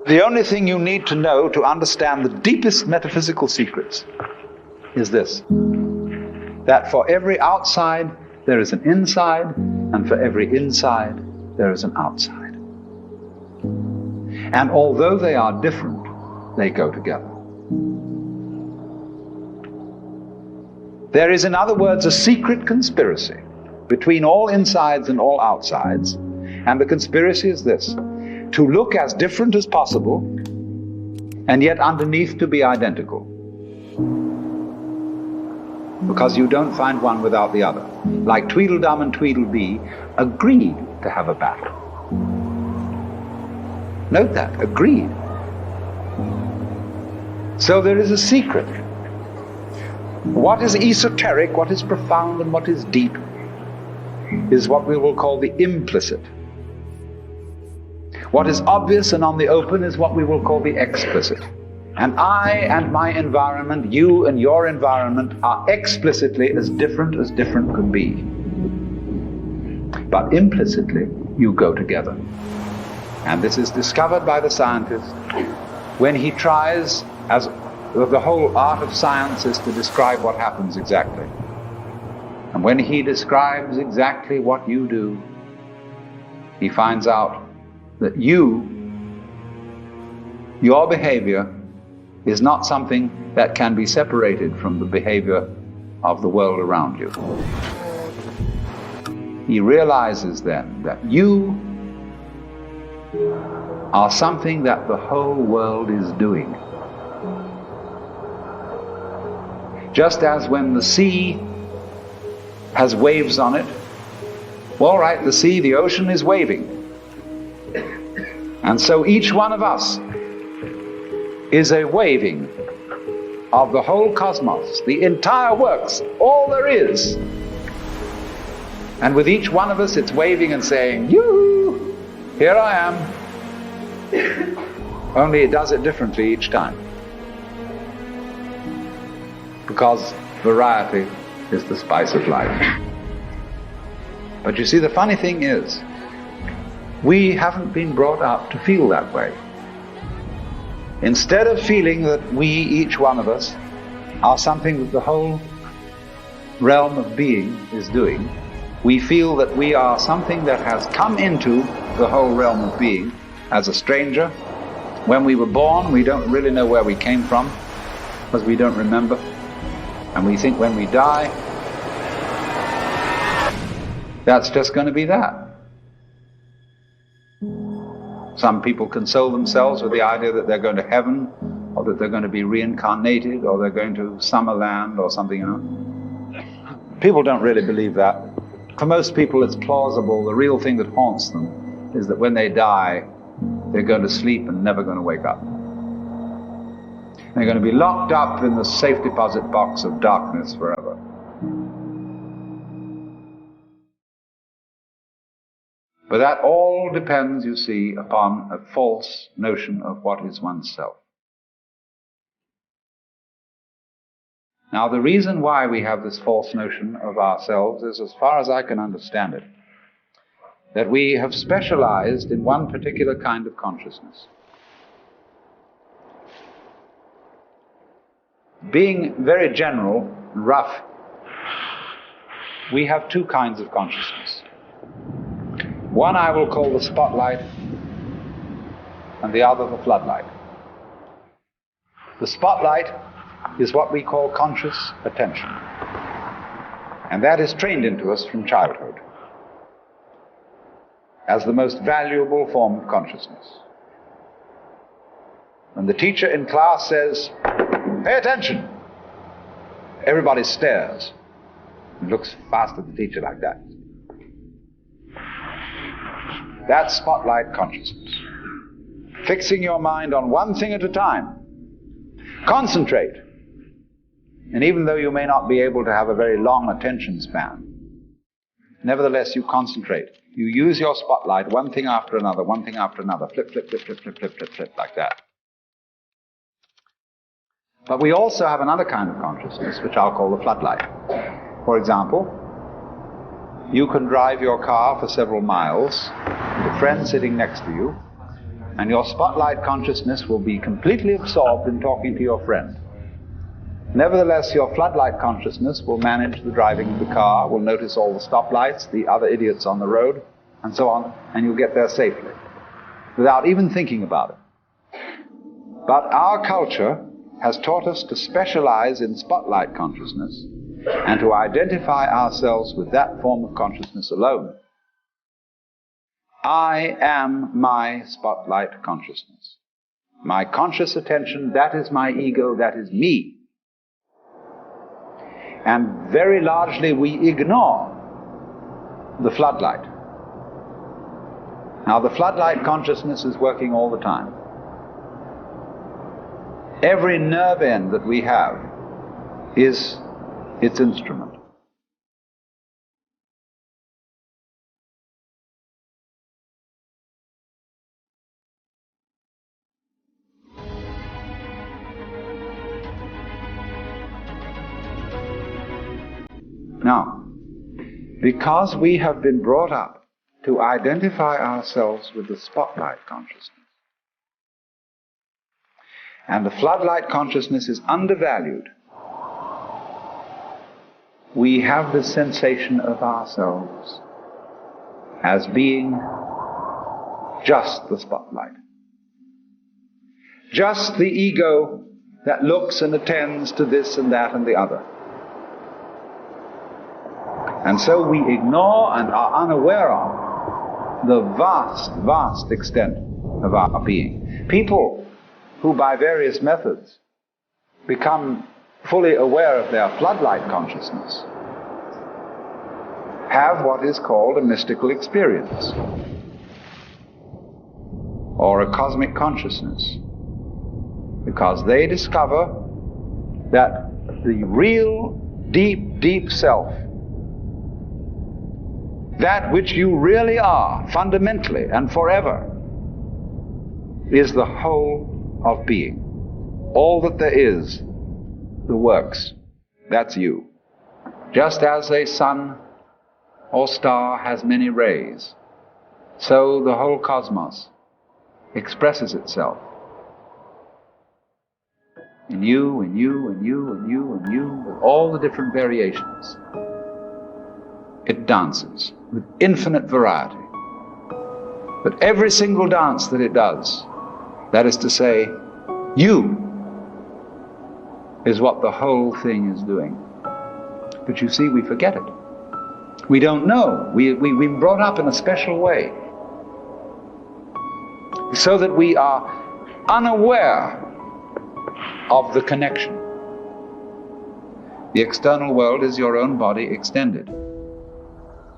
The only thing you need to know to understand the deepest metaphysical secrets is this: that for every outside there is an inside, and for every inside there is an outside. And although they are different, they go together. There is, in other words, a secret conspiracy between all insides and all outsides, and the conspiracy is this: to look as different as possible, and yet underneath to be identical. Because you don't find one without the other. Like Tweedledum and Tweedledee agreed to have a battle. Note that, agreed. So there is a secret. What is esoteric, what is profound, and what is deep is what we will call the implicit. What is obvious and on the open is what we will call the explicit. And I and my environment, you and your environment, are explicitly as different could be. But implicitly, you go together. And this is discovered by the scientist when he tries, as the whole art of science is to describe what happens exactly. And when he describes exactly what you do, he finds out that your behavior is not something that can be separated from the behavior of the world around you. He realizes then that you are something that the whole world is doing. Just as when the sea has waves on it, all right, the sea, the ocean is waving. And so each one of us is a waving of the whole cosmos, the entire works, all there is. And with each one of us, it's waving and saying, "Yoo-hoo, here I am." Only it does it differently each time. Because variety is the spice of life. But you see, the funny thing is, we haven't been brought up to feel that way. Instead of feeling that we, each one of us, are something that the whole realm of being is doing, we feel that we are something that has come into the whole realm of being as a stranger. When we were born, we don't really know where we came from, because we don't remember. And we think when we die, that's just going to be that. Some people console themselves with the idea that they're going to heaven, or that they're going to be reincarnated, or they're going to Summerland or something, you know. People don't really believe that. For most people it's plausible. The real thing that haunts them is that when they die, they're going to sleep and never going to wake up. They're going to be locked up in the safe deposit box of darkness forever. But that all depends, you see, upon a false notion of what is oneself. Now, the reason why we have this false notion of ourselves is, as far as I can understand it, that we have specialized in one particular kind of consciousness. Being very general, rough, we have two kinds of consciousness. One I will call the spotlight, and the other the floodlight. The spotlight is what we call conscious attention, and that is trained into us from childhood as the most valuable form of consciousness. When the teacher in class says, "Pay attention," everybody stares and looks fast at the teacher like that. That's spotlight consciousness. Fixing your mind on one thing at a time. Concentrate. And even though you may not be able to have a very long attention span, nevertheless you concentrate. You use your spotlight, one thing after another, flip, flip, flip, flip, flip, flip, flip, flip, like that. But we also have another kind of consciousness, which I'll call the floodlight. For example, you can drive your car for several miles with a friend sitting next to you, And your spotlight consciousness will be completely absorbed in talking to your friend. Nevertheless, your floodlight consciousness will manage the driving of the car, will notice all the stoplights, the other idiots on the road, and so on, and you'll get there safely, without even thinking about it. But our culture has taught us to specialize in spotlight consciousness and to identify ourselves with that form of consciousness alone. I am my spotlight consciousness. My conscious attention, that is my ego, that is me. And very largely we ignore the floodlight. Now the floodlight consciousness is working all the time. Every nerve end that we have is its instrument. Now, because we have been brought up to identify ourselves with the spotlight consciousness, and the floodlight consciousness is undervalued, we have the sensation of ourselves as being just the spotlight. Just the ego that looks and attends to this and that and the other. And so we ignore and are unaware of the vast, vast extent of our being. People who by various methods become fully aware of their floodlight consciousness have what is called a mystical experience or a cosmic consciousness, because they discover that the real deep, deep self, that which you really are, fundamentally and forever, is the whole of being. All that there is, the works, that's you. Just as a sun or star has many rays, so the whole cosmos expresses itself in you, in you, in you, in you, in you, with all the different variations. It dances with infinite variety. But every single dance that it does, that is to say, you, is what the whole thing is doing. But you see, we forget it. We don't know. We've been brought up in a special way, so that we are unaware of the connection. The external world is your own body extended.